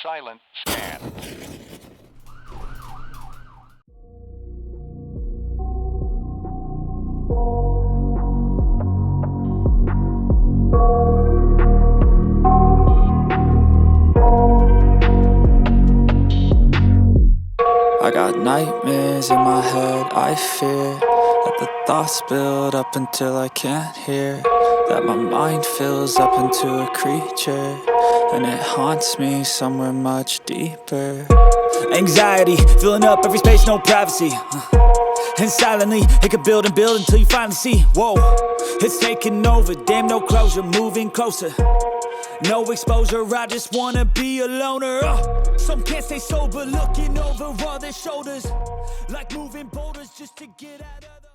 Silent scan. I got nightmares in my head, I fear that the thoughts build up until I can't hear, that my mind fills up into a creature, and it haunts me somewhere much deeper. Anxiety, filling up every space, no privacy. And silently, it could build and build until you finally see. Whoa, it's taking over, damn no closure, moving closer. No exposure, I just wanna be a loner. Some can't stay sober, looking over all their shoulders, like moving boulders just to get out of the